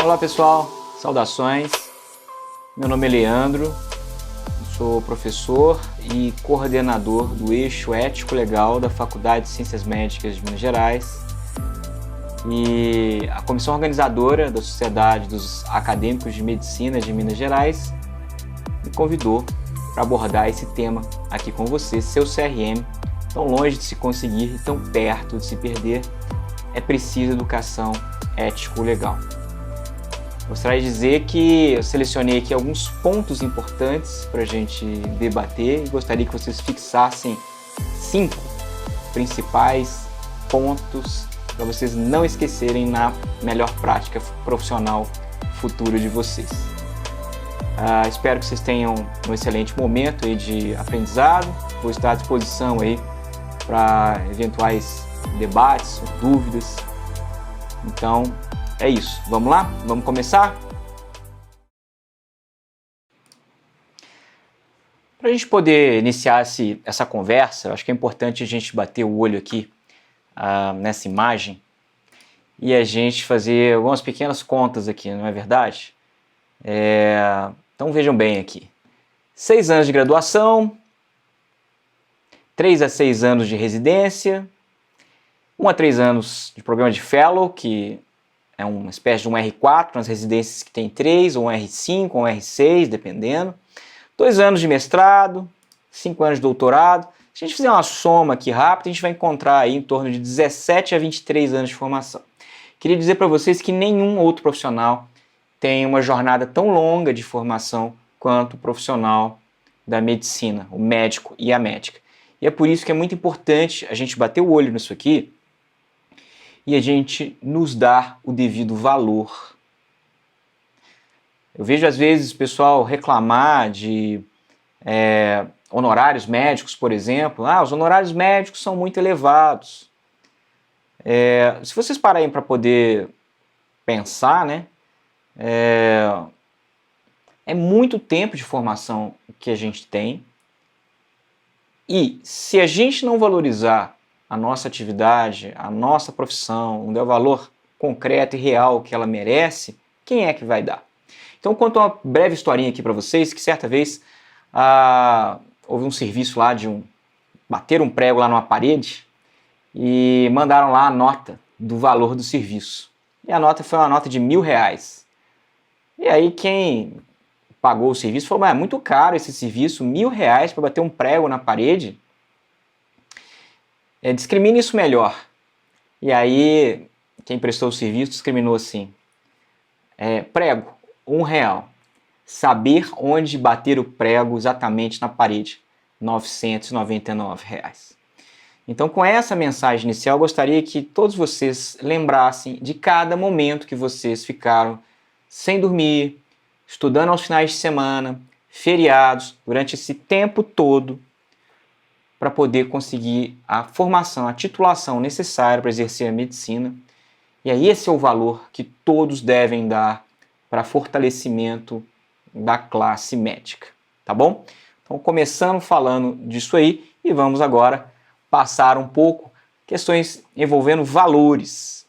Olá pessoal, saudações, meu nome é Leandro, sou professor e coordenador do eixo ético-legal da Faculdade de Ciências Médicas de Minas Gerais e a comissão organizadora da Sociedade dos Acadêmicos de Medicina de Minas Gerais me convidou para abordar esse tema aqui com você, seu CRM, tão longe de se conseguir e tão perto de se perder, é preciso educação ético-legal. Gostaria de dizer que eu selecionei aqui alguns pontos importantes para a gente debater e gostaria que vocês fixassem 5 principais pontos para vocês não esquecerem na melhor prática profissional futura de vocês. Espero que vocês tenham um excelente momento aí de aprendizado. Vou estar à disposição aí para eventuais debates, dúvidas. Então, é isso. Vamos lá? Vamos começar? Para a gente poder iniciar essa conversa, eu acho que é importante a gente bater o olho aqui nessa imagem e a gente fazer algumas pequenas contas aqui, não é verdade? Então vejam bem aqui. 6 anos de graduação, 3 a 6 anos de residência, 1 a 3 anos de programa de Fellow, que é uma espécie de um R4 nas residências que tem 3, ou um R5, ou um R6, dependendo. 2 anos de mestrado, 5 anos de doutorado. Se a gente fizer uma soma aqui rápida, a gente vai encontrar aí em torno de 17 a 23 anos de formação. Queria dizer para vocês que nenhum outro profissional tem uma jornada tão longa de formação quanto o profissional da medicina, o médico e a médica. E é por isso que é muito importante a gente bater o olho nisso aqui e a gente nos dar o devido valor. Eu vejo às vezes o pessoal reclamar de honorários médicos, por exemplo. Os honorários médicos são muito elevados. Se vocês pararem para poder pensar, né, é muito tempo de formação que a gente tem. E se a gente não valorizar a nossa atividade, a nossa profissão, não der o valor concreto e real que ela merece, quem é que vai dar? Então, conto uma breve historinha aqui para vocês, que certa vez houve um serviço lá bater um prego lá numa parede e mandaram lá a nota do valor do serviço. E a nota foi uma nota de R$1.000. E aí quem pagou o serviço falou, mas é muito caro esse serviço, R$1.000 para bater um prego na parede. Discrimine isso melhor. E aí, quem prestou o serviço discriminou assim. Prego, R$1. Saber onde bater o prego exatamente na parede, R$999. Então, com essa mensagem inicial, eu gostaria que todos vocês lembrassem de cada momento que vocês ficaram sem dormir, estudando aos finais de semana, feriados, durante esse tempo todo, para poder conseguir a formação, a titulação necessária para exercer a medicina. E aí esse é o valor que todos devem dar para fortalecimento da classe médica, tá bom? Então começamos falando disso aí e vamos agora passar um pouco questões envolvendo valores.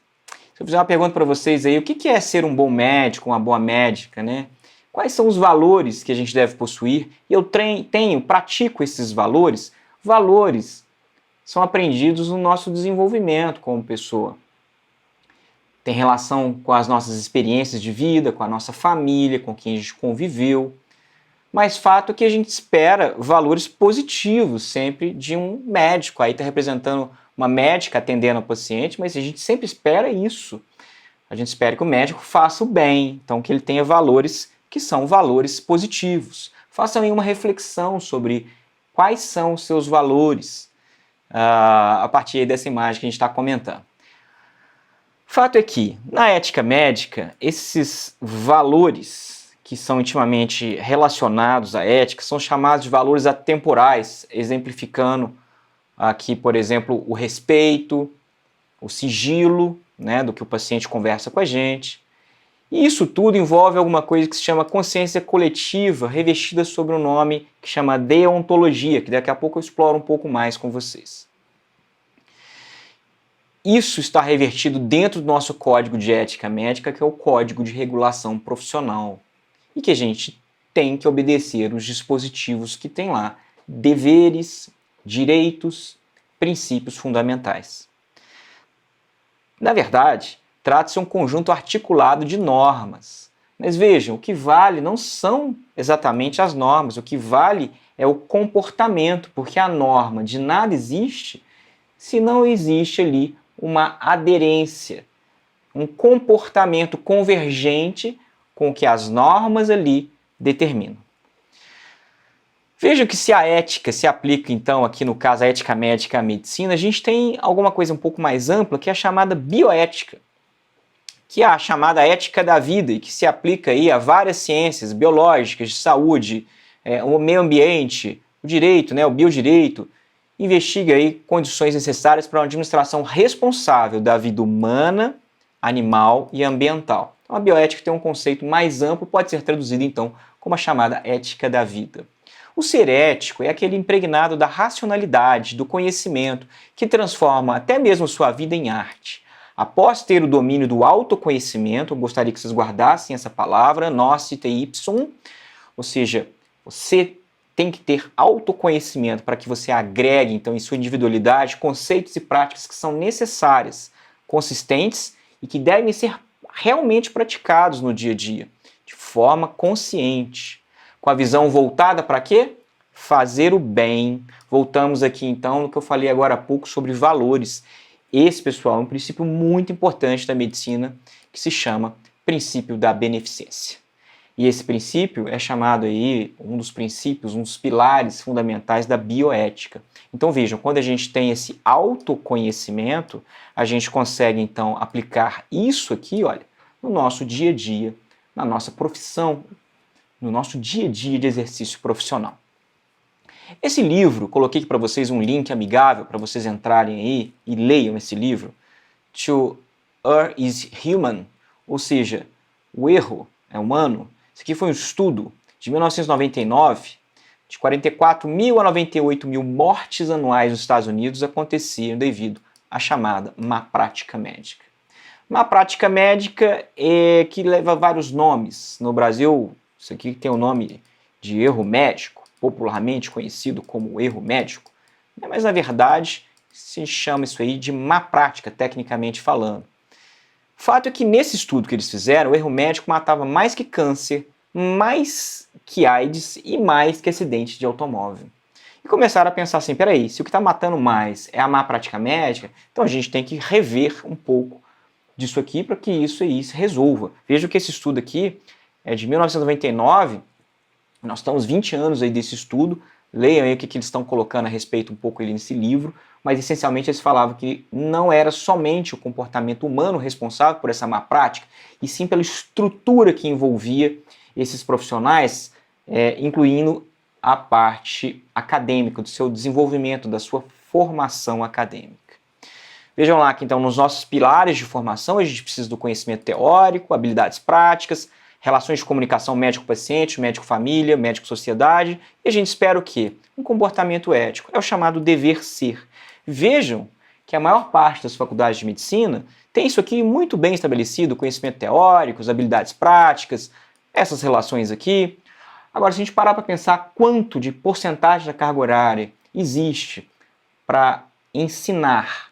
Se eu fizer uma pergunta para vocês aí, o que é ser um bom médico, uma boa médica, né? Quais são os valores que a gente deve possuir? E eu pratico esses valores. Valores são aprendidos no nosso desenvolvimento como pessoa. Tem relação com as nossas experiências de vida, com a nossa família, com quem a gente conviveu. Mas fato é que a gente espera valores positivos sempre de um médico. Aí está representando uma médica atendendo a paciente, mas a gente sempre espera isso. A gente espera que o médico faça o bem, então que ele tenha valores que são valores positivos. Façam aí uma reflexão sobre quais são os seus valores a partir dessa imagem que a gente está comentando. Fato é que, na ética médica, esses valores que são intimamente relacionados à ética são chamados de valores atemporais, exemplificando aqui, por exemplo, o respeito, o sigilo, né, do que o paciente conversa com a gente. E isso tudo envolve alguma coisa que se chama consciência coletiva, revestida sobre um nome que chama deontologia, que daqui a pouco eu exploro um pouco mais com vocês. isso está revertido dentro do nosso código de ética médica, que é o Código de Regulação Profissional, e que a gente tem que obedecer os dispositivos que tem lá, deveres, direitos, princípios fundamentais. Na verdade, trata-se de um conjunto articulado de normas. Mas vejam, o que vale não são exatamente as normas, o que vale é o comportamento, porque a norma de nada existe se não existe ali uma aderência, um comportamento convergente com o que as normas ali determinam. Vejam que se a ética se aplica, então, aqui no caso a ética médica à medicina, a gente tem alguma coisa um pouco mais ampla que é a chamada bioética, que é a chamada ética da vida e que se aplica aí a várias ciências biológicas, de saúde, o meio ambiente, o direito, o biodireito, investiga aí condições necessárias para uma administração responsável da vida humana, animal e ambiental. Então, a bioética tem um conceito mais amplo, pode ser traduzido então como a chamada ética da vida. O ser ético é aquele impregnado da racionalidade, do conhecimento, que transforma até mesmo sua vida em arte. Após ter o domínio do autoconhecimento, eu gostaria que vocês guardassem essa palavra, nocite ipsum, ou seja, você tem que ter autoconhecimento para que você agregue, então, em sua individualidade, conceitos e práticas que são necessárias, consistentes e que devem ser realmente praticados no dia a dia, de forma consciente. Com a visão voltada para quê? Fazer o bem. Voltamos aqui então no que eu falei agora há pouco sobre valores. Esse, pessoal, é um princípio muito importante da medicina que se chama princípio da beneficência. E esse princípio é chamado aí um dos princípios, um dos pilares fundamentais da bioética. Então vejam, quando a gente tem esse autoconhecimento, a gente consegue então aplicar isso aqui, olha, no nosso dia a dia, na nossa profissão, no nosso dia a dia de exercício profissional. Esse livro, coloquei aqui para vocês um link amigável para vocês entrarem aí e leiam esse livro, To Err is Human, ou seja, o erro é humano. Esse aqui foi um estudo de 1999, de 44 mil a 98 mil mortes anuais nos Estados Unidos aconteciam devido à chamada má prática médica. Má prática médica é que leva vários nomes. No Brasil, isso aqui tem o nome de erro médico, popularmente conhecido como erro médico, mas na verdade se chama isso aí de má prática, tecnicamente falando. O fato é que nesse estudo que eles fizeram, o erro médico matava mais que câncer, mais que AIDS e mais que acidente de automóvel. E começaram a pensar assim, peraí, se o que está matando mais é a má prática médica, então a gente tem que rever um pouco disso aqui para que isso aí se resolva. Veja que esse estudo aqui é de 1999, nós estamos 20 anos aí desse estudo, leiam aí o que eles estão colocando a respeito um pouco ali nesse livro, mas essencialmente eles falavam que não era somente o comportamento humano responsável por essa má prática, e sim pela estrutura que envolvia esses profissionais, incluindo a parte acadêmica, do seu desenvolvimento, da sua formação acadêmica. Vejam lá que então nos nossos pilares de formação a gente precisa do conhecimento teórico, habilidades práticas, relações de comunicação médico-paciente, médico-família, médico-sociedade, e a gente espera o quê? Um comportamento ético, é o chamado dever ser. Vejam que a maior parte das faculdades de medicina tem isso aqui muito bem estabelecido, conhecimento teórico, habilidades práticas, essas relações aqui. Agora, se a gente parar para pensar quanto de porcentagem da carga horária existe para ensinar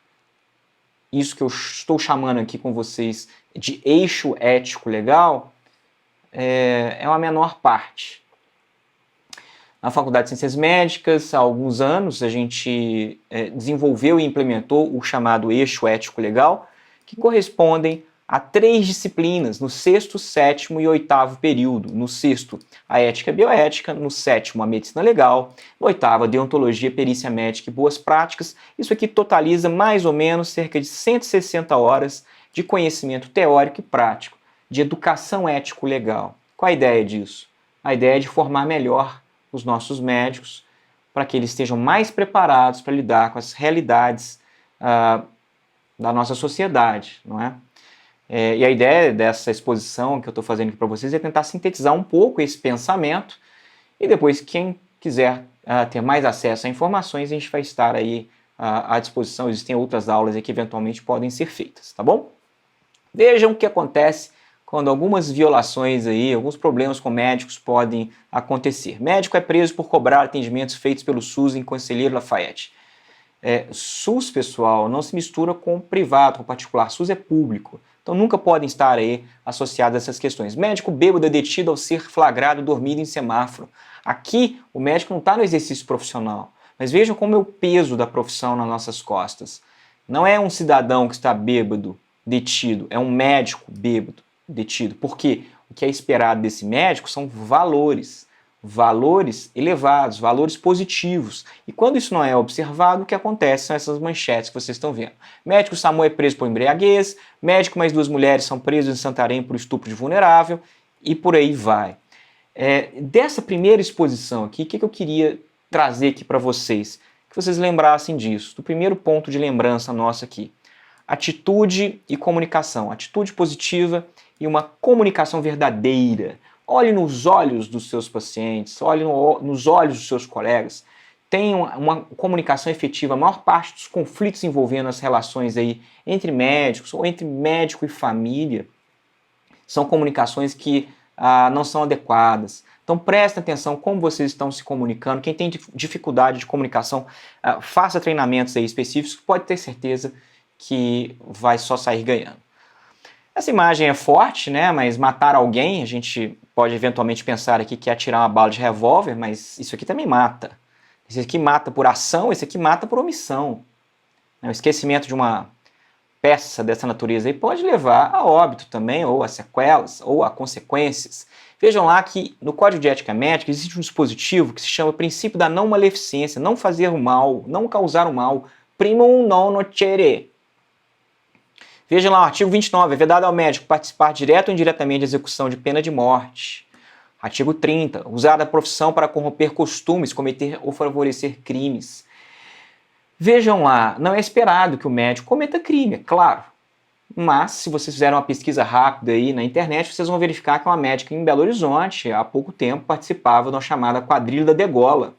isso que eu estou chamando aqui com vocês de eixo ético legal, é uma menor parte. Na Faculdade de Ciências Médicas, há alguns anos, a gente desenvolveu e implementou o chamado eixo ético legal, que correspondem a 3 disciplinas, no 6º, 7º e 8º período. No 6º, a ética e bioética, no 7º, a medicina legal, no 8º, a deontologia, perícia médica e boas práticas. Isso aqui totaliza mais ou menos cerca de 160 horas de conhecimento teórico e prático, de educação ético-legal. Qual a ideia disso? A ideia é de formar melhor os nossos médicos para que eles estejam mais preparados para lidar com as realidades da nossa sociedade, não é? E a ideia dessa exposição que eu estou fazendo aqui para vocês é tentar sintetizar um pouco esse pensamento e depois quem quiser ter mais acesso a informações, a gente vai estar aí à disposição, existem outras aulas aí que eventualmente podem ser feitas, tá bom? Vejam o que acontece quando algumas violações aí, alguns problemas com médicos podem acontecer. Médico é preso por cobrar atendimentos feitos pelo SUS em Conselheiro Lafayette. SUS, pessoal, não se mistura com privado, com particular. SUS é público. Então nunca podem estar aí associadas a essas questões. Médico bêbado é detido ao ser flagrado dormindo em semáforo. Aqui o médico não está no exercício profissional. Mas vejam como é o peso da profissão nas nossas costas. Não é um cidadão que está bêbado, detido, é um médico bêbado, detido. Porque o que é esperado desse médico são valores elevados, valores positivos. E quando isso não é observado, o que acontece são essas manchetes que vocês estão vendo. Médico SAMU é preso por embriaguez, médico mais 2 mulheres são presos em Santarém por estupro de vulnerável, e por aí vai. Dessa primeira exposição aqui, o que eu queria trazer aqui para vocês? Que vocês lembrassem disso, do primeiro ponto de lembrança nossa aqui. Atitude e comunicação, atitude positiva e uma comunicação verdadeira. Olhe nos olhos dos seus pacientes, olhe nos olhos dos seus colegas. Tenha uma comunicação efetiva. A maior parte dos conflitos envolvendo as relações aí entre médicos ou entre médico e família são comunicações que não são adequadas. Então prestem atenção como vocês estão se comunicando. Quem tem dificuldade de comunicação, faça treinamentos aí específicos, pode ter certeza que vai só sair ganhando. Essa imagem é forte, né? Mas matar alguém, a gente pode eventualmente pensar aqui que é atirar uma bala de revólver, mas isso aqui também mata. Esse aqui mata por ação, esse aqui mata por omissão. O esquecimento de uma peça dessa natureza aí pode levar a óbito também, ou a sequelas, ou a consequências. Vejam lá que no Código de Ética Médica existe um dispositivo que se chama princípio da não maleficência, não fazer o mal, não causar o mal, primum non nocere. Vejam lá o artigo 29, é vedado ao médico participar direto ou indiretamente da execução de pena de morte. Artigo 30, usar a profissão para corromper costumes, cometer ou favorecer crimes. Vejam lá, não é esperado que o médico cometa crime, é claro. Mas, se vocês fizeram uma pesquisa rápida aí na internet, vocês vão verificar que uma médica em Belo Horizonte, há pouco tempo, participava de uma chamada quadrilha da degola.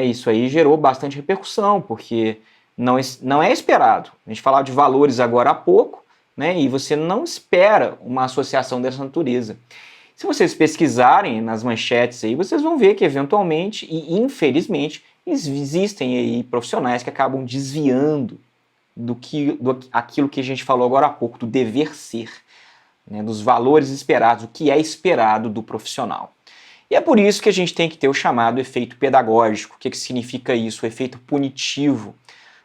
Isso aí gerou bastante repercussão, porque não é esperado. A gente falava de valores agora há pouco, e você não espera uma associação dessa natureza. Se vocês pesquisarem nas manchetes aí, vocês vão ver que eventualmente e infelizmente existem aí profissionais que acabam desviando aquilo que a gente falou agora há pouco, do dever ser, dos valores esperados, o que é esperado do profissional. E é por isso que a gente tem que ter o chamado efeito pedagógico. O que significa isso? O efeito punitivo.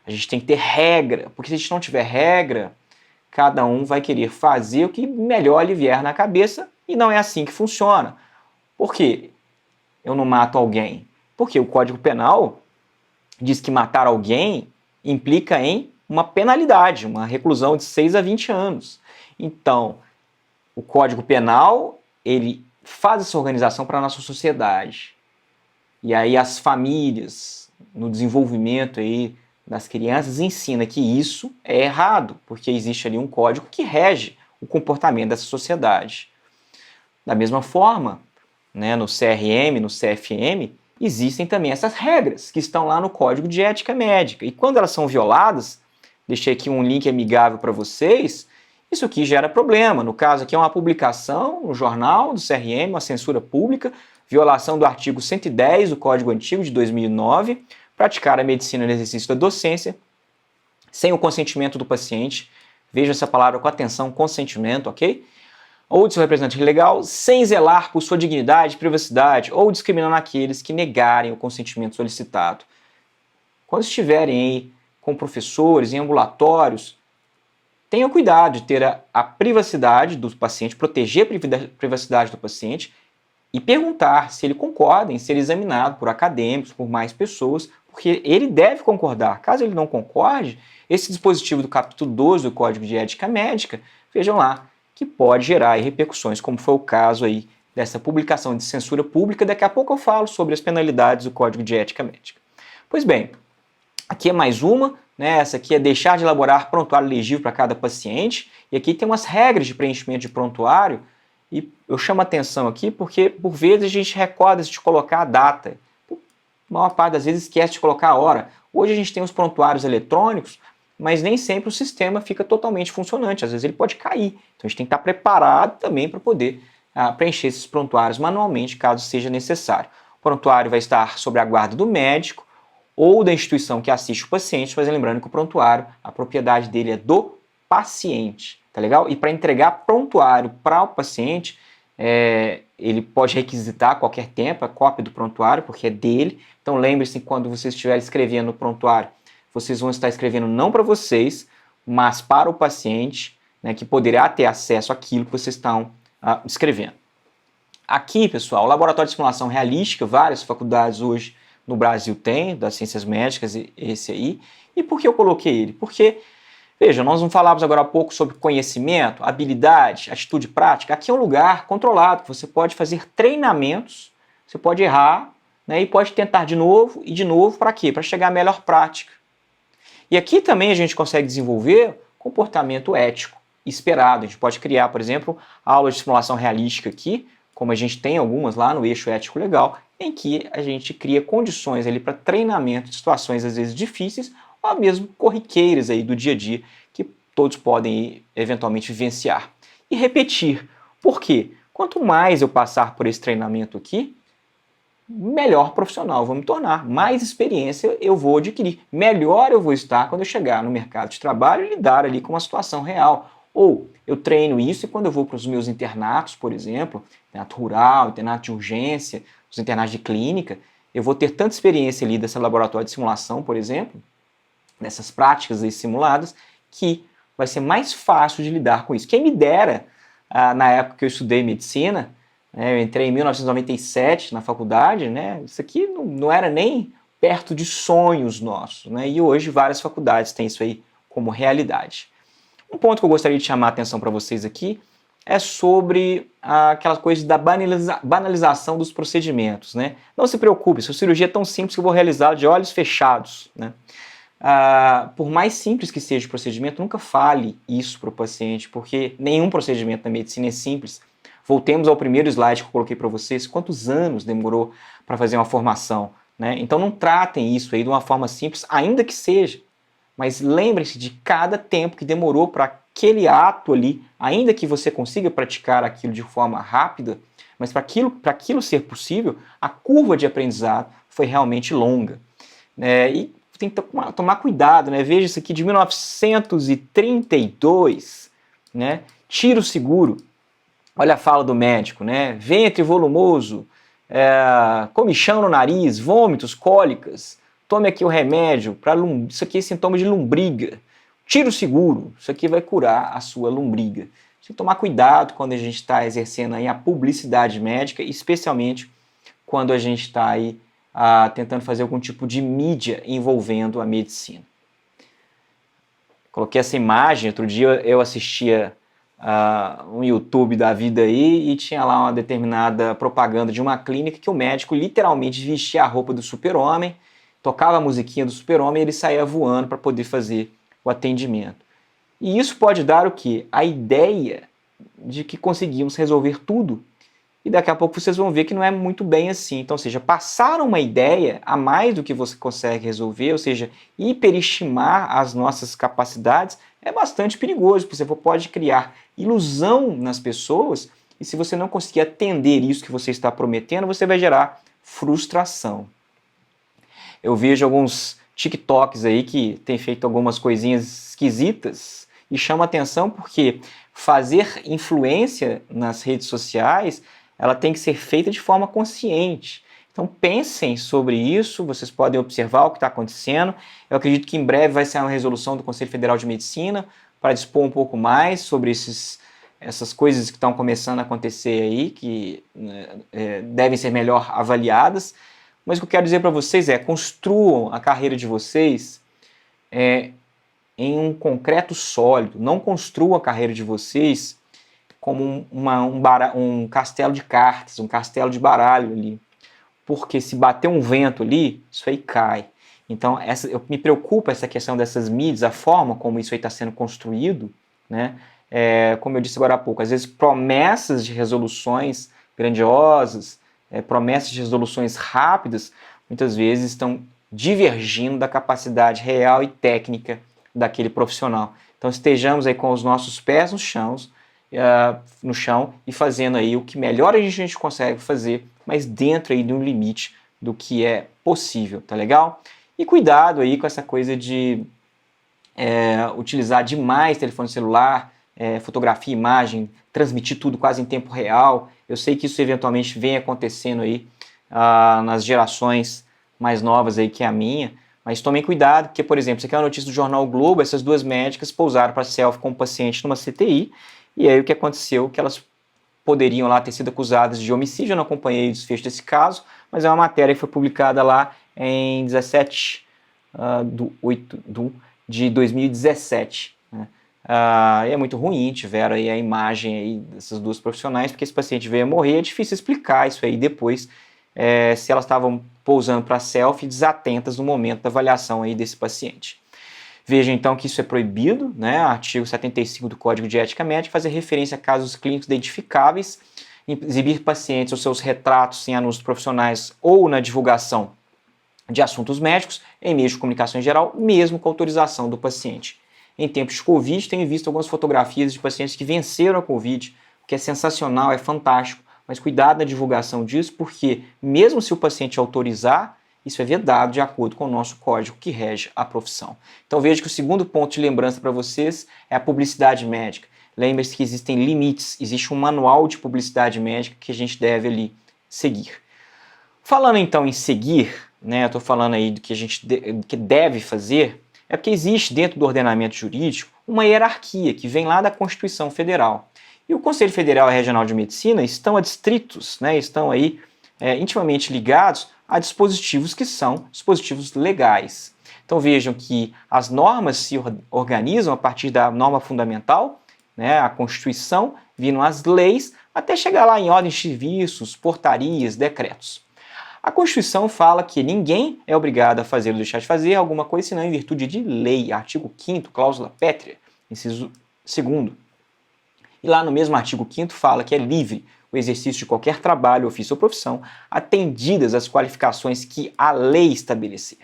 A gente tem que ter regra, porque se a gente não tiver regra, cada um vai querer fazer o que melhor lhe vier na cabeça e não é assim que funciona. Por que eu não mato alguém? Porque o Código Penal diz que matar alguém implica em uma penalidade, uma reclusão de 6 a 20 anos. Então, o Código Penal, ele faz essa organização para a nossa sociedade. E aí as famílias, no desenvolvimento aí das crianças, ensina que isso é errado, porque existe ali um código que rege o comportamento dessa sociedade. Da mesma forma, no CRM, no CFM, existem também essas regras que estão lá no Código de Ética Médica. E quando elas são violadas, deixei aqui um link amigável para vocês, isso aqui gera problema. No caso aqui é uma publicação no jornal do CRM, uma censura pública, violação do artigo 110 do Código Antigo de 2009, praticar a medicina no exercício da docência, sem o consentimento do paciente, veja essa palavra com atenção, consentimento, ok? Ou de seu representante legal, sem zelar por sua dignidade e privacidade, ou discriminando aqueles que negarem o consentimento solicitado. Quando estiverem aí com professores, em ambulatórios, tenham cuidado de ter a privacidade do paciente, proteger a privacidade do paciente e perguntar se ele concorda em ser examinado por acadêmicos, por mais pessoas, porque ele deve concordar. Caso ele não concorde, esse dispositivo do capítulo 12 do Código de Ética Médica, vejam lá, que pode gerar repercussões, como foi o caso aí dessa publicação de censura pública. Daqui a pouco eu falo sobre as penalidades do Código de Ética Médica. Pois bem, aqui é mais uma, essa aqui é deixar de elaborar prontuário legível para cada paciente, e aqui tem umas regras de preenchimento de prontuário, e eu chamo a atenção aqui porque, por vezes, a gente recorda de colocar a data. A maior parte das vezes esquece de colocar a hora. Hoje a gente tem os prontuários eletrônicos, mas nem sempre o sistema fica totalmente funcionante, às vezes ele pode cair. Então a gente tem que estar preparado também para poder preencher esses prontuários manualmente, caso seja necessário. O prontuário vai estar sob a guarda do médico ou da instituição que assiste o paciente, mas lembrando que o prontuário, a propriedade dele é do paciente, tá legal? E para entregar prontuário para o paciente, ele pode requisitar a qualquer tempo a cópia do prontuário, porque é dele. Então lembre-se, quando você estiver escrevendo no prontuário, vocês vão estar escrevendo não para vocês, mas para o paciente, né, que poderá ter acesso àquilo que vocês estão escrevendo. Aqui, pessoal, o laboratório de simulação realística, várias faculdades hoje no Brasil têm, das ciências médicas, esse aí. E por que eu coloquei ele? Porque, veja, nós não falávamos agora há pouco sobre conhecimento, habilidade, atitude prática. Aqui é um lugar controlado, que você pode fazer treinamentos, você pode errar, né, e pode tentar de novo e de novo, para quê? Para chegar à melhor prática. E aqui também a gente consegue desenvolver comportamento ético esperado. A gente pode criar, por exemplo, aulas de simulação realística aqui, como a gente tem algumas lá no eixo ético legal, em que a gente cria condições ali para treinamento de situações às vezes difíceis ou mesmo corriqueiras aí do dia a dia que todos podem eventualmente vivenciar. E repetir. Por quê? Quanto mais eu passar por esse treinamento aqui, melhor profissional eu vou me tornar, mais experiência eu vou adquirir, melhor eu vou estar quando eu chegar no mercado de trabalho e lidar ali com uma situação real. Ou eu treino isso e quando eu vou para os meus internatos, por exemplo, internato rural, internato de urgência, os internatos de clínica, eu vou ter tanta experiência ali desse laboratório de simulação, por exemplo, dessas práticas aí simuladas, que vai ser mais fácil de lidar com isso. Quem me dera, na época que eu estudei medicina, eu entrei em 1997 na faculdade, né? Isso aqui não era nem perto de sonhos nossos, né? E hoje várias faculdades têm isso aí como realidade. Um ponto que eu gostaria de chamar a atenção para vocês aqui é sobre aquela coisa da banalização dos procedimentos, né? Não se preocupe, sua cirurgia é tão simples que eu vou realizá-la de olhos fechados, né? Por mais simples que seja o procedimento, nunca fale isso para o paciente, porque nenhum procedimento na medicina é simples. Voltemos ao primeiro slide que eu coloquei para vocês, quantos anos demorou para fazer uma formação, né? Então não tratem isso aí de uma forma simples, ainda que seja, mas lembrem-se de cada tempo que demorou para aquele ato ali, ainda que você consiga praticar aquilo de forma rápida, mas para aquilo ser possível, a curva de aprendizado foi realmente longa. E tem que tomar cuidado, né? Veja isso aqui de 1932, né? Tiro seguro. Olha a fala do médico, né? Ventre volumoso, comichão no nariz, vômitos, cólicas. Tome aqui o remédio para isso aqui é sintoma de lombriga. Tiro seguro, isso aqui vai curar a sua lombriga. Tem que tomar cuidado quando a gente está exercendo aí a publicidade médica, especialmente quando a gente está aí tentando fazer algum tipo de mídia envolvendo a medicina. Coloquei essa imagem, outro dia eu assistia um YouTube da vida aí e tinha lá uma determinada propaganda de uma clínica que o médico literalmente vestia a roupa do super-homem, tocava a musiquinha do super-homem e ele saía voando para poder fazer o atendimento. E isso pode dar o quê? A ideia de que conseguimos resolver tudo. E daqui a pouco vocês vão ver que não é muito bem assim. Então, ou seja, passar uma ideia a mais do que você consegue resolver, ou seja, hiperestimar as nossas capacidades, é bastante perigoso, porque você pode criar ilusão nas pessoas e se você não conseguir atender isso que você está prometendo, você vai gerar frustração. Eu vejo alguns TikToks aí que têm feito algumas coisinhas esquisitas e chama atenção porque fazer influência nas redes sociais, ela tem que ser feita de forma consciente. Então pensem sobre isso, vocês podem observar o que está acontecendo. Eu acredito que em breve vai ser uma resolução do Conselho Federal de Medicina para dispor um pouco mais sobre essas coisas que estão começando a acontecer aí, que devem ser melhor avaliadas. Mas o que eu quero dizer para vocês é, construam a carreira de vocês em um concreto sólido. Não construam a carreira de vocês como um castelo de cartas, um castelo de baralho ali. Porque se bater um vento ali, isso aí cai. Então, me preocupa essa questão dessas mídias, a forma como isso aí está sendo construído, né? Como eu disse agora há pouco, às vezes promessas de resoluções grandiosas, promessas de resoluções rápidas, muitas vezes estão divergindo da capacidade real e técnica daquele profissional. Então estejamos aí com os nossos pés no chão e fazendo aí o que melhor a gente consegue fazer, mas dentro aí de um limite do que é possível, tá legal? E cuidado aí com essa coisa de utilizar demais telefone celular, fotografia, imagem, transmitir tudo quase em tempo real. Eu sei que isso eventualmente vem acontecendo aí nas gerações mais novas aí que a minha, mas tomem cuidado, porque, por exemplo, isso aqui é uma notícia do jornal o Globo, essas duas médicas pousaram para selfie com um paciente numa CTI, e aí o que aconteceu? Que elas poderiam lá ter sido acusadas de homicídio. Eu não acompanhei o desfecho desse caso, mas é uma matéria que foi publicada lá em 17 de 2017. Né? É muito ruim, tiveram aí a imagem aí dessas duas profissionais, porque esse paciente veio a morrer, é difícil explicar isso aí depois, se elas estavam pousando para selfie desatentas no momento da avaliação aí desse paciente. Veja então que isso é proibido, né? Artigo 75 do Código de Ética Médica, fazer referência a casos clínicos identificáveis, exibir pacientes os seus retratos em anúncios profissionais ou na divulgação de assuntos médicos em meios de comunicação em geral, mesmo com autorização do paciente. Em tempos de Covid, tenho visto algumas fotografias de pacientes que venceram a Covid, o que é sensacional, é fantástico, mas cuidado na divulgação disso, porque mesmo se o paciente autorizar, isso é vedado de acordo com o nosso código que rege a profissão. Então veja que o segundo ponto de lembrança para vocês é a publicidade médica. Lembre-se que existem limites, existe um manual de publicidade médica que a gente deve ali seguir. Falando então em seguir, né, eu estou falando aí do que a gente que deve fazer, é porque existe dentro do ordenamento jurídico uma hierarquia que vem lá da Constituição Federal. E o Conselho Federal e Regional de Medicina estão adstritos, né, estão aí intimamente ligados a dispositivos que são dispositivos legais. Então vejam que as normas se organizam a partir da norma fundamental, né, a Constituição, vindo as leis, até chegar lá em ordens de serviços, portarias, decretos. A Constituição fala que ninguém é obrigado a fazer ou deixar de fazer alguma coisa senão em virtude de lei, artigo 5º, cláusula pétrea, inciso 2º. E lá no mesmo artigo 5º fala que é livre o exercício de qualquer trabalho, ofício ou profissão, atendidas as qualificações que a lei estabelecer.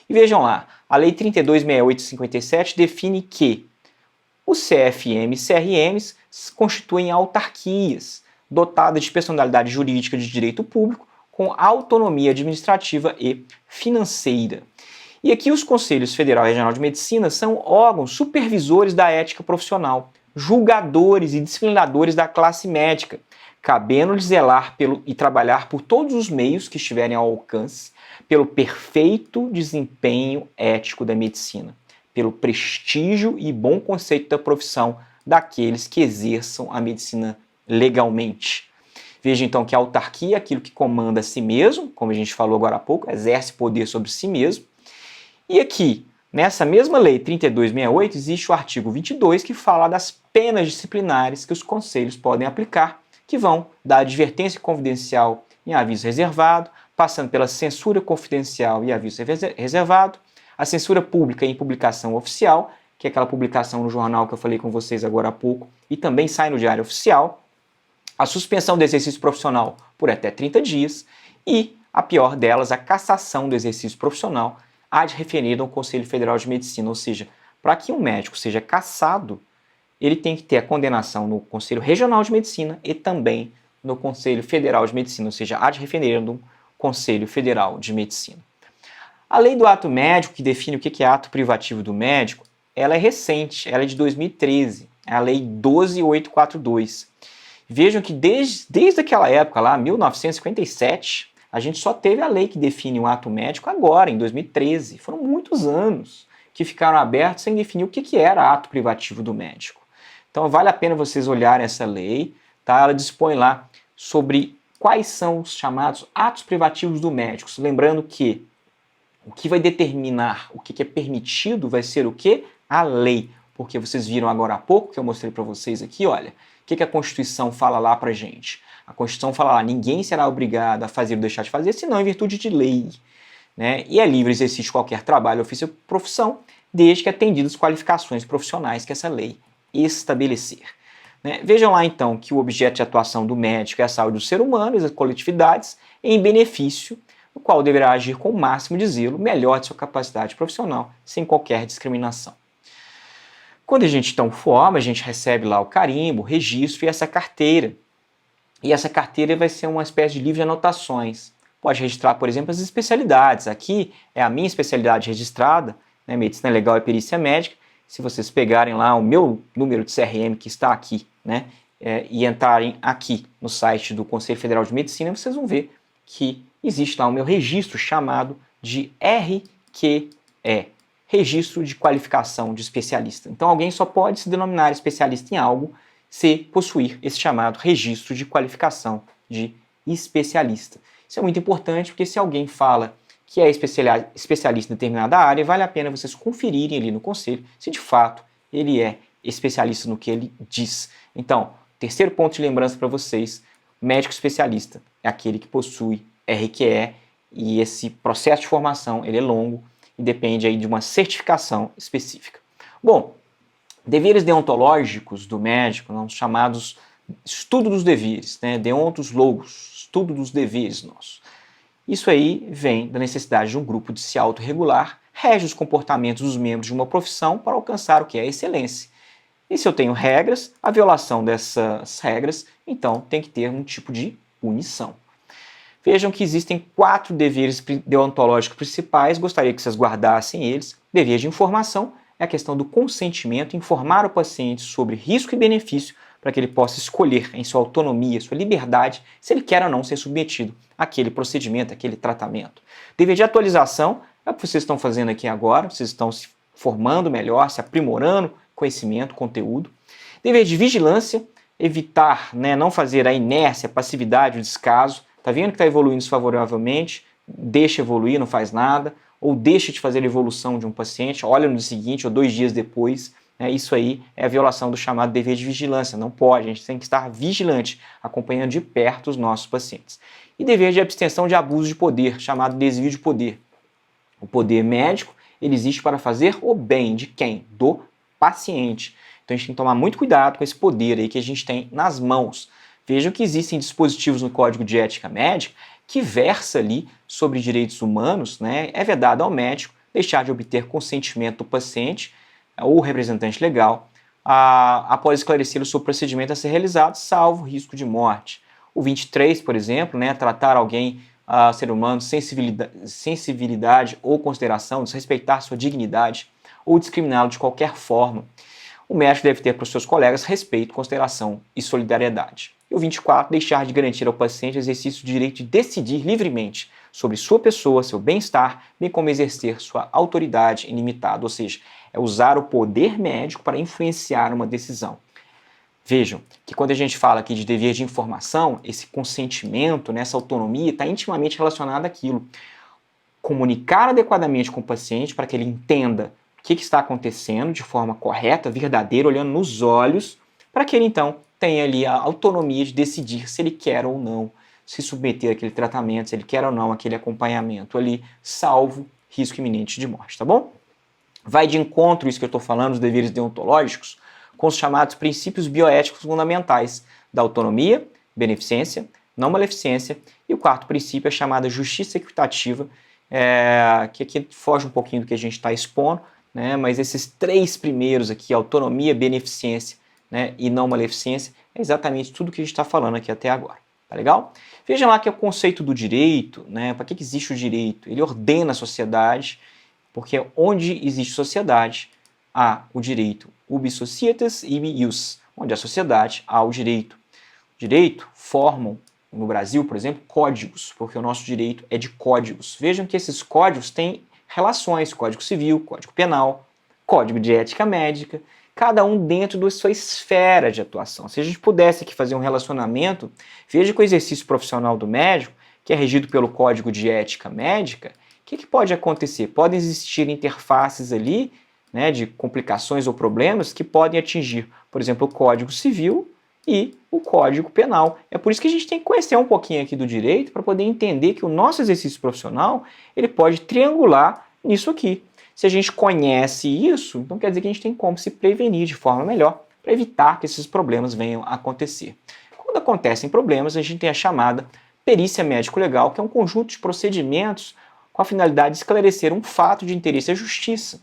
E vejam lá, a Lei 32.6857 define que os CFM e CRMs constituem autarquias, dotadas de personalidade jurídica de direito público, com autonomia administrativa e financeira. E aqui os Conselhos Federal e Regional de Medicina são órgãos supervisores da ética profissional, julgadores e disciplinadores da classe médica, cabendo-lhes zelar e trabalhar por todos os meios que estiverem ao alcance, pelo perfeito desempenho ético da medicina, pelo prestígio e bom conceito da profissão daqueles que exerçam a medicina legalmente. Veja então que a autarquia é aquilo que comanda a si mesmo, como a gente falou agora há pouco, exerce poder sobre si mesmo. E aqui, nessa mesma lei 3268, existe o artigo 22 que fala das penas disciplinares que os conselhos podem aplicar, que vão da advertência confidencial em aviso reservado, passando pela censura confidencial e aviso reservado, a censura pública em publicação oficial, que é aquela publicação no jornal que eu falei com vocês agora há pouco, e também sai no Diário Oficial, a suspensão do exercício profissional por até 30 dias e, a pior delas, a cassação do exercício profissional ad referida ao Conselho Federal de Medicina. Ou seja, para que um médico seja cassado, ele tem que ter a condenação no Conselho Regional de Medicina e também no Conselho Federal de Medicina, ou seja, ad referendum Conselho Federal de Medicina. A lei do ato médico, que define o que é ato privativo do médico, ela é recente, ela é de 2013, é a lei 12.842. Vejam que desde aquela época lá, 1957, a gente só teve a lei que define o ato médico agora, em 2013. Foram muitos anos que ficaram abertos sem definir o que era ato privativo do médico. Então vale a pena vocês olharem essa lei, tá? Ela dispõe lá sobre quais são os chamados atos privativos do médico. Lembrando que o que vai determinar o que é permitido vai ser o quê? A lei. Porque vocês viram agora há pouco, que eu mostrei para vocês aqui, olha, o que a Constituição fala lá pra gente? A Constituição fala lá, ninguém será obrigado a fazer ou deixar de fazer, senão em virtude de lei. Né? E é livre exercício de qualquer trabalho, ofício ou profissão, desde que atendidas as qualificações profissionais que essa lei estabelecer. Né? Vejam lá então que o objeto de atuação do médico é a saúde do ser humano e das coletividades em benefício no qual deverá agir com o máximo de zelo, melhor de sua capacidade profissional, sem qualquer discriminação. Quando a gente então forma, a gente recebe lá o carimbo, o registro e essa carteira. E essa carteira vai ser uma espécie de livro de anotações. Pode registrar, por exemplo, as especialidades. Aqui é a minha especialidade registrada, né, Medicina Legal e Perícia Médica. Se vocês pegarem lá o meu número de CRM que está aqui, né, e entrarem aqui no site do Conselho Federal de Medicina, vocês vão ver que existe lá o meu registro chamado de RQE, Registro de Qualificação de Especialista. Então alguém só pode se denominar especialista em algo se possuir esse chamado registro de qualificação de especialista. Isso é muito importante porque se alguém fala que é especialista em determinada área, vale a pena vocês conferirem ali no conselho se de fato ele é especialista no que ele diz. Então, terceiro ponto de lembrança para vocês, médico especialista é aquele que possui RQE e esse processo de formação ele é longo e depende aí de uma certificação específica. Bom, deveres deontológicos do médico, não, chamados estudo dos deveres, né, deontos logos, estudo dos deveres nossos. Isso aí vem da necessidade de um grupo de se autorregular, rege os comportamentos dos membros de uma profissão para alcançar o que é a excelência. E se eu tenho regras, a violação dessas regras, então tem que ter um tipo de punição. Vejam que existem 4 deveres deontológicos principais, gostaria que vocês guardassem eles. Dever de informação é a questão do consentimento, informar o paciente sobre risco e benefício para que ele possa escolher em sua autonomia, sua liberdade, se ele quer ou não ser submetido àquele procedimento, àquele tratamento. Dever de atualização é o que vocês estão fazendo aqui agora, vocês estão se formando melhor, se aprimorando conhecimento, conteúdo. Dever de vigilância, evitar, né, não fazer a inércia, a passividade, o descaso. Está vendo que está evoluindo desfavoravelmente? Deixa evoluir, não faz nada. Ou deixa de fazer a evolução de um paciente, olha no dia seguinte ou 2 dias depois. Né, isso aí é a violação do chamado dever de vigilância. Não pode, a gente tem que estar vigilante, acompanhando de perto os nossos pacientes. E dever de abstenção de abuso de poder, chamado desvio de poder. O poder médico, ele existe para fazer o bem de quem? Do paciente. Então a gente tem que tomar muito cuidado com esse poder aí que a gente tem nas mãos. Vejam que existem dispositivos no Código de Ética Médica que versa ali sobre direitos humanos, né? É vedado ao médico deixar de obter consentimento do paciente ou representante legal após esclarecer o seu procedimento a ser realizado, salvo risco de morte. O 23, por exemplo, né, tratar alguém, ser humano, sem sensibilidade ou consideração, desrespeitar sua dignidade ou discriminá-lo de qualquer forma. O médico deve ter para os seus colegas respeito, consideração e solidariedade. E o 24, deixar de garantir ao paciente o exercício do direito de decidir livremente sobre sua pessoa, seu bem-estar, bem como exercer sua autoridade ilimitada, ou seja, é usar o poder médico para influenciar uma decisão. Vejam que quando a gente fala aqui de dever de informação, esse consentimento, essa autonomia está intimamente relacionado àquilo. Comunicar adequadamente com o paciente para que ele entenda o que está acontecendo de forma correta, verdadeira, olhando nos olhos, para que ele então tenha ali a autonomia de decidir se ele quer ou não se submeter àquele tratamento, se ele quer ou não aquele acompanhamento ali, salvo risco iminente de morte, tá bom? Vai de encontro isso que eu estou falando, os deveres deontológicos, com os chamados princípios bioéticos fundamentais da autonomia, beneficência, não maleficência, e o 4º princípio é chamada justiça equitativa, que aqui foge um pouquinho do que a gente está expondo, né, mas esses 3 primeiros aqui, autonomia, beneficência, né, e não maleficência, é exatamente tudo que a gente está falando aqui até agora. Tá legal? Veja lá que é o conceito do direito, né, para que existe o direito? Ele ordena a sociedade, porque onde existe sociedade, há o direito. Ubi societas, ibi ius. Onde há sociedade, há o direito. O direito formam, no Brasil, por exemplo, códigos, porque o nosso direito é de códigos. Vejam que esses códigos têm relações, Código Civil, Código Penal, Código de Ética Médica, cada um dentro da sua esfera de atuação. Se a gente pudesse aqui fazer um relacionamento, veja que o exercício profissional do médico, que é regido pelo Código de Ética Médica, o que pode acontecer? Podem existir interfaces ali, né, de complicações ou problemas que podem atingir, por exemplo, o Código Civil e o Código Penal. É por isso que a gente tem que conhecer um pouquinho aqui do direito para poder entender que o nosso exercício profissional ele pode triangular nisso aqui. Se a gente conhece isso, então quer dizer que a gente tem como se prevenir de forma melhor para evitar que esses problemas venham a acontecer. Quando acontecem problemas, a gente tem a chamada perícia médico-legal, que é um conjunto de procedimentos com a finalidade de esclarecer um fato de interesse à justiça.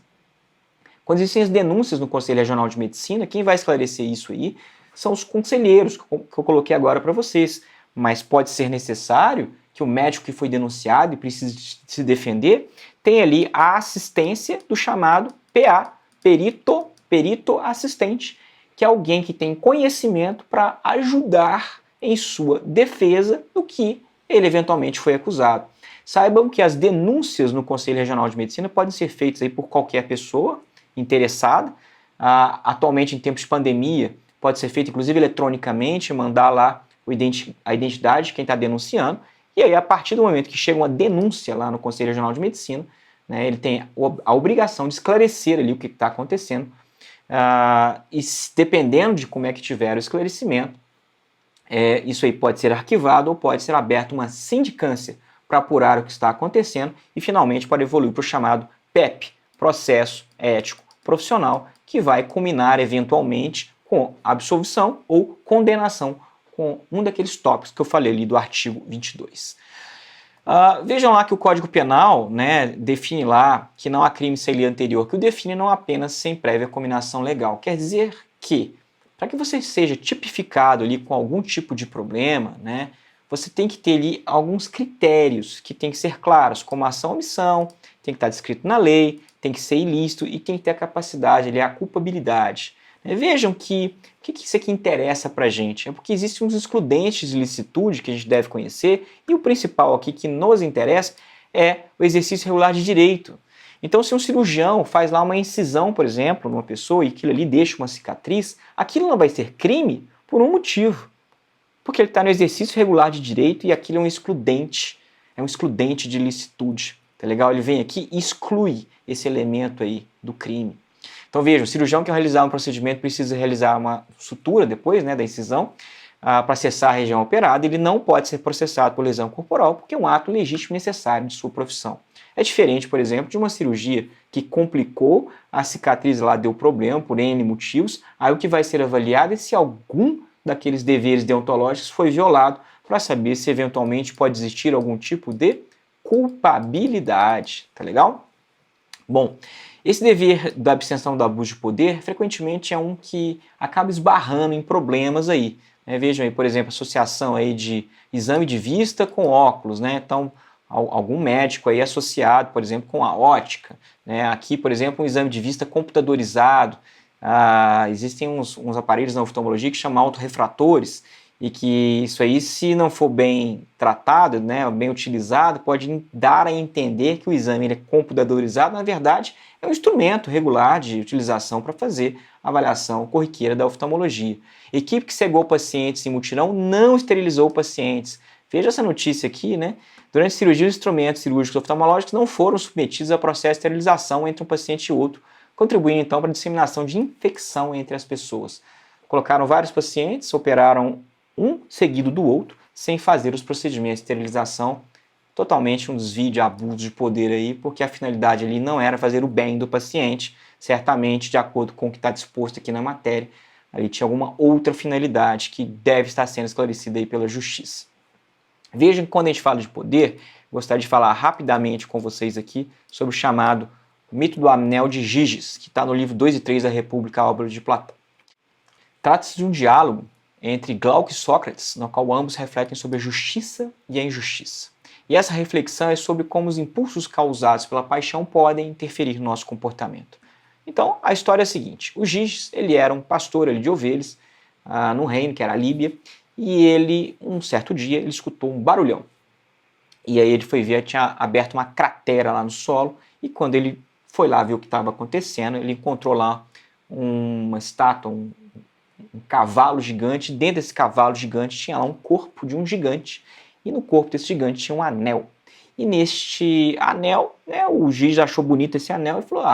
Quando existem as denúncias no Conselho Regional de Medicina, quem vai esclarecer isso aí são os conselheiros que eu coloquei agora para vocês. Mas pode ser necessário que o médico que foi denunciado e precisa se defender tenha ali a assistência do chamado PA, perito assistente, que é alguém que tem conhecimento para ajudar em sua defesa do que ele eventualmente foi acusado. Saibam que as denúncias no Conselho Regional de Medicina podem ser feitas aí por qualquer pessoa interessada. Atualmente, em tempos de pandemia, pode ser feito inclusive eletronicamente, mandar lá a identidade de quem está denunciando, e aí a partir do momento que chega uma denúncia lá no Conselho Regional de Medicina, né, ele tem a obrigação de esclarecer ali o que está acontecendo, e dependendo de como é que tiver o esclarecimento, isso aí pode ser arquivado ou pode ser aberto uma sindicância para apurar o que está acontecendo e finalmente pode evoluir para o chamado PEP, Processo Ético Profissional, que vai culminar eventualmente com absolvição ou condenação com um daqueles tópicos que eu falei ali do artigo 22. Vejam lá que o Código Penal, né, define lá que não há crime sem lei anterior, que o define não apenas sem prévia cominação legal. Quer dizer que, para que você seja tipificado ali com algum tipo de problema, né, você tem que ter ali alguns critérios que tem que ser claros, como ação ou omissão, tem que estar descrito na lei, tem que ser ilícito e tem que ter a capacidade, ali, a culpabilidade. Vejam que o que isso aqui interessa para a gente? É porque existem uns excludentes de licitude que a gente deve conhecer e o principal aqui que nos interessa é o exercício regular de direito. Então, se um cirurgião faz lá uma incisão, por exemplo, numa pessoa e aquilo ali deixa uma cicatriz, aquilo não vai ser crime por um motivo. Porque ele está no exercício regular de direito e aquilo é um excludente de licitude. Tá legal? Ele vem aqui e exclui esse elemento aí do crime. Então vejam, o cirurgião que realizar um procedimento precisa realizar uma sutura depois, né, da incisão, para acessar a região operada. Ele não pode ser processado por lesão corporal porque é um ato legítimo e necessário de sua profissão. É diferente, por exemplo, de uma cirurgia que complicou, a cicatriz lá deu problema por N motivos, aí o que vai ser avaliado é se algum daqueles deveres deontológicos foi violado para saber se eventualmente pode existir algum tipo de culpabilidade, tá legal? Bom, esse dever da abstenção do abuso de poder frequentemente é um que acaba esbarrando em problemas aí. Vejam aí, por exemplo, associação aí de exame de vista com óculos, né? Então, algum médico aí associado, por exemplo, com a ótica, né? Aqui, por exemplo, um exame de vista computadorizado. Existem uns aparelhos na oftalmologia que chamam autorrefratores e que isso aí, se não for bem tratado, né, bem utilizado, pode dar a entender que o exame ele é computadorizado, na verdade, é um instrumento regular de utilização para fazer a avaliação corriqueira da oftalmologia. Equipe que cegou pacientes em mutirão não esterilizou pacientes. Veja essa notícia aqui, né? Durante a cirurgia, os instrumentos cirúrgicos oftalmológicos não foram submetidos a processo de esterilização entre um paciente e outro, contribuindo então para a disseminação de infecção entre as pessoas. Colocaram vários pacientes, operaram um seguido do outro, sem fazer os procedimentos de esterilização, totalmente um desvio de abuso de poder aí, porque a finalidade ali não era fazer o bem do paciente, certamente, de acordo com o que está disposto aqui na matéria, ali tinha alguma outra finalidade que deve estar sendo esclarecida aí pela justiça. Vejam que quando a gente fala de poder, gostaria de falar rapidamente com vocês aqui sobre o chamado mito do anel de Giges, que está no livro 2 e 3 da República, a obra de Platão. Trata-se de um diálogo entre Glauco e Sócrates, no qual ambos refletem sobre a justiça e a injustiça. E essa reflexão é sobre como os impulsos causados pela paixão podem interferir no nosso comportamento. Então, a história é a seguinte. O Giges, ele era um pastor ali de ovelhas, num reino que era a Líbia, e ele, um certo dia, ele escutou um barulhão. E aí ele foi ver, tinha aberto uma cratera lá no solo, e quando ele foi lá ver o que estava acontecendo, ele encontrou lá uma estátua, um cavalo gigante. Dentro desse cavalo gigante tinha lá um corpo de um gigante, e no corpo desse gigante tinha um anel. E neste anel, né, o Giges achou bonito esse anel e falou,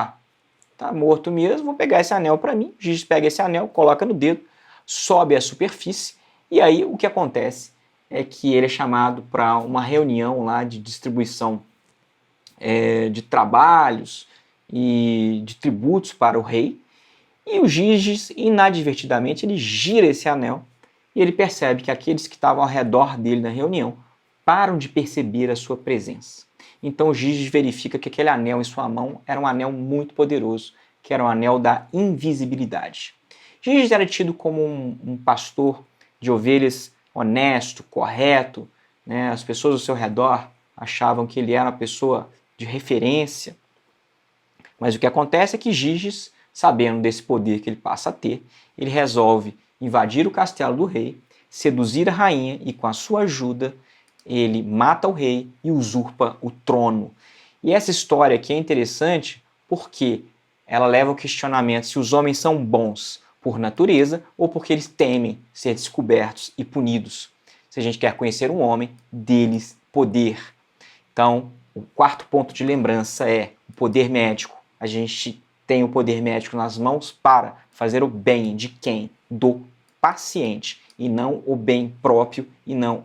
tá morto mesmo, vou pegar esse anel para mim. O Giges pega esse anel, coloca no dedo, sobe a superfície, e aí o que acontece é que ele é chamado para uma reunião lá de distribuição de trabalhos e de tributos para o rei, e o Giges, inadvertidamente, ele gira esse anel e ele percebe que aqueles que estavam ao redor dele na reunião param de perceber a sua presença. Então Giges verifica que aquele anel em sua mão era um anel muito poderoso, que era um anel da invisibilidade. Giges era tido como um pastor de ovelhas honesto, correto, né? As pessoas ao seu redor achavam que ele era uma pessoa de referência. Mas o que acontece é que Giges, sabendo desse poder que ele passa a ter, ele resolve invadir o castelo do rei, seduzir a rainha e, com a sua ajuda, ele mata o rei e usurpa o trono. E essa história aqui é interessante porque ela leva ao questionamento se os homens são bons por natureza ou porque eles temem ser descobertos e punidos. Se a gente quer conhecer um homem, deles poder. Então, o quarto ponto de lembrança é o poder médico. A gente tem o poder médico nas mãos para fazer o bem de quem? Do paciente, e não o bem próprio e não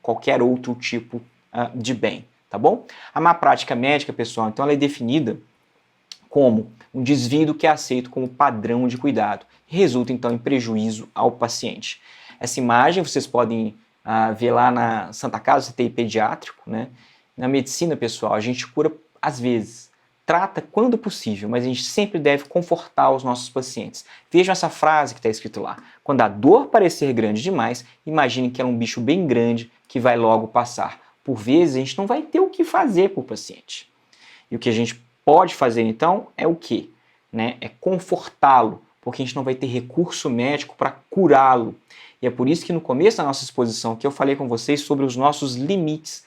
qualquer outro tipo de bem, tá bom? A má prática médica, pessoal, então ela é definida como um desvio que é aceito como padrão de cuidado e resulta então em prejuízo ao paciente. Essa imagem vocês podem ver lá na Santa Casa, CTI pediátrico, né? Na medicina, pessoal, a gente cura às vezes, trata quando possível, mas a gente sempre deve confortar os nossos pacientes. Vejam essa frase que está escrito lá. Quando a dor parecer grande demais, imagine que é um bicho bem grande que vai logo passar. Por vezes, a gente não vai ter o que fazer para o paciente. E o que a gente pode fazer, então, é o quê? Né? É confortá-lo, porque a gente não vai ter recurso médico para curá-lo. E é por isso que no começo da nossa exposição, que eu falei com vocês sobre os nossos limites,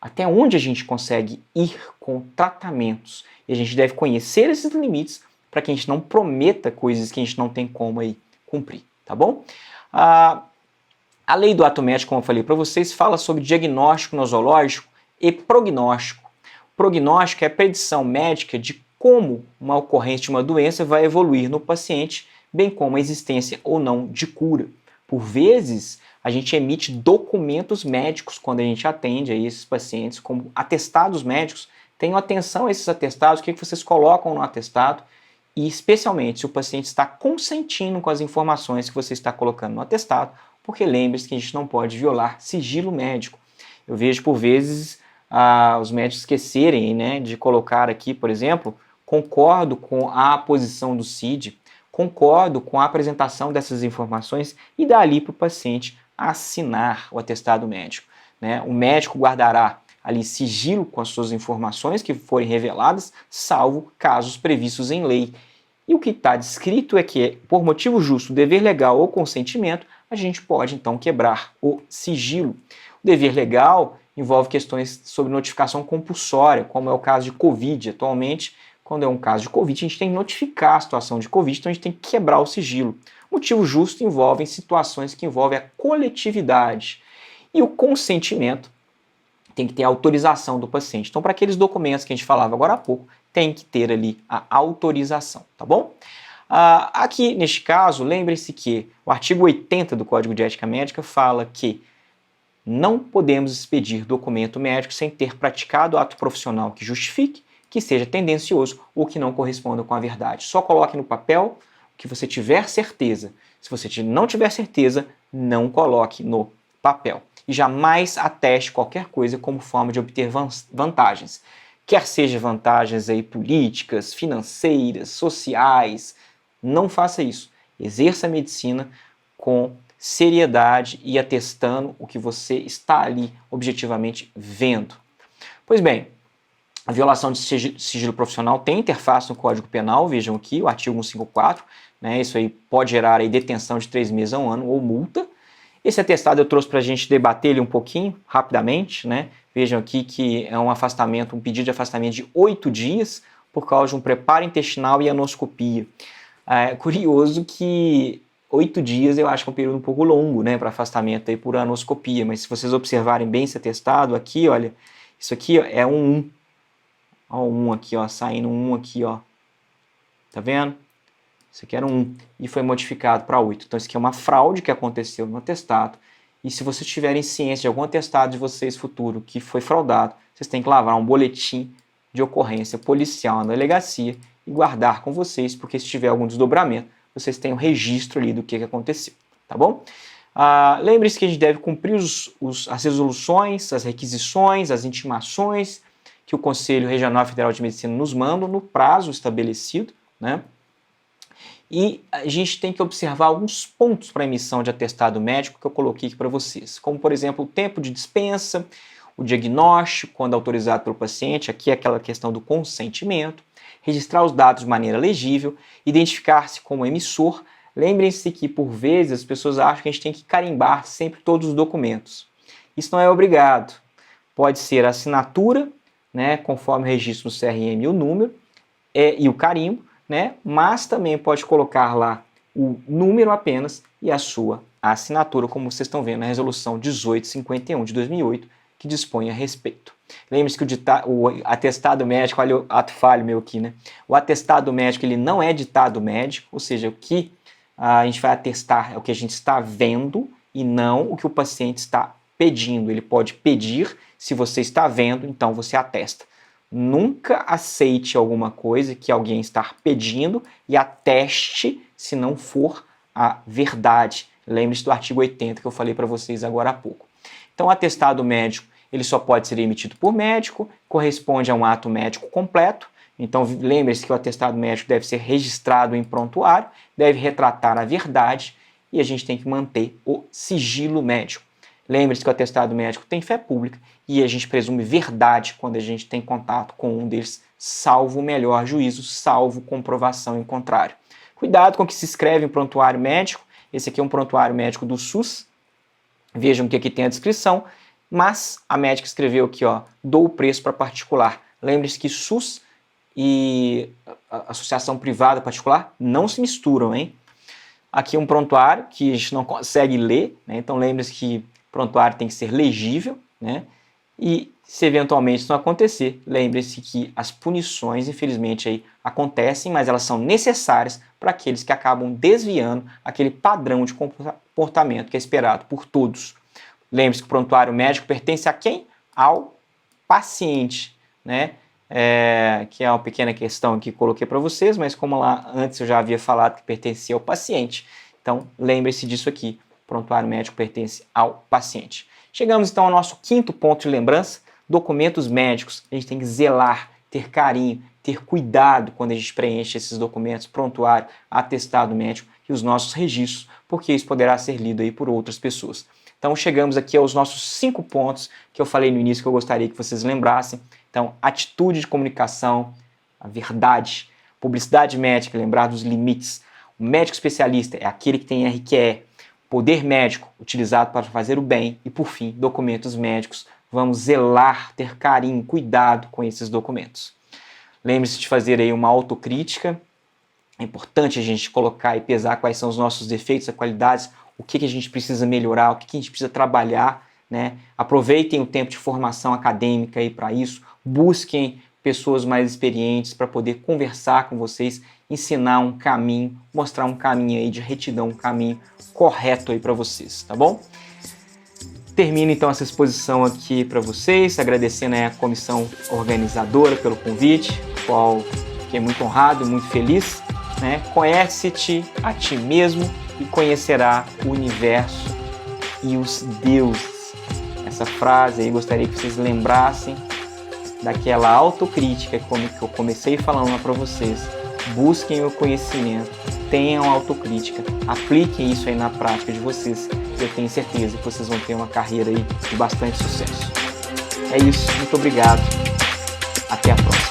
até onde a gente consegue ir com tratamentos. E a gente deve conhecer esses limites para que a gente não prometa coisas que a gente não tem como aí cumprir, tá bom? A lei do ato médico, como eu falei para vocês, fala sobre diagnóstico nosológico e prognóstico. Prognóstico é a predição médica de como uma ocorrência de uma doença vai evoluir no paciente, bem como a existência ou não de cura. Por vezes, a gente emite documentos médicos quando a gente atende a esses pacientes, como atestados médicos. Tenham atenção a esses atestados, o que vocês colocam no atestado e, especialmente, se o paciente está consentindo com as informações que você está colocando no atestado, porque lembre-se que a gente não pode violar sigilo médico. Eu vejo, por vezes, os médicos esquecerem, né, de colocar aqui, por exemplo, concordo com a posição do CID, concordo com a apresentação dessas informações e dali para o paciente assinar o atestado médico, né? O médico guardará ali sigilo com as suas informações que forem reveladas, salvo casos previstos em lei. E o que está descrito é que, por motivo justo, dever legal ou consentimento, a gente pode então quebrar o sigilo. O dever legal envolve questões sobre notificação compulsória, como é o caso de Covid. Atualmente, quando é um caso de Covid, a gente tem que notificar a situação de Covid, então a gente tem que quebrar o sigilo. Motivo justo envolve situações que envolvem a coletividade. E o consentimento tem que ter a autorização do paciente. Então, para aqueles documentos que a gente falava agora há pouco, tem que ter ali a autorização, tá bom? Aqui, neste caso, lembre-se que o artigo 80 do Código de Ética Médica fala que não podemos expedir documento médico sem ter praticado ato profissional que justifique, que seja tendencioso ou que não corresponda com a verdade. Só coloque no papel o que você tiver certeza. Se você não tiver certeza, não coloque no papel. E jamais ateste qualquer coisa como forma de obter vantagens. Quer seja vantagens aí políticas, financeiras, sociais, não faça isso. Exerça a medicina com seriedade e atestando o que você está ali objetivamente vendo. Pois bem, a violação de sigilo profissional tem interface no Código Penal, vejam aqui, o artigo 154, né, isso aí pode gerar aí detenção de 3 meses a 1 ano ou multa. Esse atestado eu trouxe para a gente debater ele um pouquinho, rapidamente, né? Vejam aqui que é um afastamento, um pedido de afastamento de 8 dias por causa de um preparo intestinal e anoscopia. É curioso que 8 dias eu acho que é um período um pouco longo, né, para afastamento aí por anoscopia, mas se vocês observarem bem esse atestado aqui, olha, isso aqui ó, é um 1. Ó, o 1 aqui, ó, saindo um 1 aqui, ó. Tá vendo? Isso aqui era um 1 e foi modificado para 8. Então, isso aqui é uma fraude que aconteceu no atestado. E se vocês tiverem ciência de algum atestado de vocês futuro que foi fraudado, vocês têm que lavrar um boletim de ocorrência policial na delegacia e guardar com vocês, porque se tiver algum desdobramento, vocês têm um registro ali do que aconteceu, tá bom? Lembre-se que a gente deve cumprir as resoluções, as requisições, as intimações que o Conselho Regional Federal de Medicina nos manda no prazo estabelecido, né? E a gente tem que observar alguns pontos para a emissão de atestado médico que eu coloquei aqui para vocês, como, por exemplo, o tempo de dispensa, o diagnóstico, quando autorizado pelo paciente, aqui é aquela questão do consentimento, registrar os dados de maneira legível, identificar-se como emissor. Lembrem-se que, por vezes, as pessoas acham que a gente tem que carimbar sempre todos os documentos. Isso não é obrigado. Pode ser a assinatura, né, conforme o registro no CRM e o número, e o carimbo, né, mas também pode colocar lá o número apenas e a sua assinatura, como vocês estão vendo na resolução 1851 de 2008, que dispõe a respeito. Lembre-se que o atestado médico, olha o ato falho meu aqui, né? O atestado médico ele não é ditado médico, ou seja, o que a gente vai atestar é o que a gente está vendo e não o que o paciente está pedindo. Ele pode pedir, se você está vendo, então você atesta. Nunca aceite alguma coisa que alguém está pedindo e ateste se não for a verdade. Lembre-se do artigo 80 que eu falei para vocês agora há pouco. Então, o atestado médico ele só pode ser emitido por médico, corresponde a um ato médico completo. Então, lembre-se que o atestado médico deve ser registrado em prontuário, deve retratar a verdade e a gente tem que manter o sigilo médico. Lembre-se que o atestado médico tem fé pública e a gente presume verdade quando a gente tem contato com um deles, salvo o melhor juízo, salvo comprovação em contrário. Cuidado com o que se escreve em prontuário médico. Esse aqui é um prontuário médico do SUS. Vejam que aqui tem a descrição, mas a médica escreveu aqui, ó, dou o preço para particular. Lembre-se que SUS e associação privada particular não se misturam, hein? Aqui um prontuário que a gente não consegue ler, né? Então lembre-se que prontuário tem que ser legível, né? E se eventualmente isso não acontecer, lembre-se que as punições, infelizmente, aí acontecem, mas elas são necessárias para aqueles que acabam desviando aquele padrão de comportamento que é esperado por todos. Lembre-se que o prontuário médico pertence a quem? Ao paciente, né? Que é uma pequena questão que coloquei para vocês, mas como lá antes eu já havia falado que pertencia ao paciente, então lembre-se disso aqui. Prontuário médico pertence ao paciente. Chegamos então ao nosso quinto ponto de lembrança, documentos médicos. A gente tem que zelar, ter carinho, ter cuidado quando a gente preenche esses documentos, prontuário, atestado médico e os nossos registros, porque isso poderá ser lido aí por outras pessoas. Então chegamos aqui aos nossos 5 pontos que eu falei no início que eu gostaria que vocês lembrassem. Então, atitude de comunicação, a verdade, publicidade médica, lembrar dos limites. O médico especialista é aquele que tem RQE, poder médico utilizado para fazer o bem e, por fim, documentos médicos. Vamos zelar, ter carinho, cuidado com esses documentos. Lembre-se de fazer aí uma autocrítica. É importante a gente colocar e pesar quais são os nossos defeitos, as qualidades, o que a gente precisa melhorar, o que a gente precisa trabalhar, né? Aproveitem o tempo de formação acadêmica aí para isso. Busquem pessoas mais experientes para poder conversar com vocês, ensinar um caminho, mostrar um caminho aí de retidão, um caminho correto aí para vocês, tá bom? Termino então essa exposição aqui para vocês, agradecendo aí a comissão organizadora pelo convite, qual fiquei muito honrado e muito feliz, né? Conhece-te a ti mesmo e conhecerá o universo e os deuses. Essa frase aí gostaria que vocês lembrassem daquela autocrítica que eu comecei falando para vocês. Busquem o conhecimento, tenham autocrítica, apliquem isso aí na prática de vocês. Eu tenho certeza que vocês vão ter uma carreira aí de bastante sucesso. É isso, muito obrigado. Até a próxima.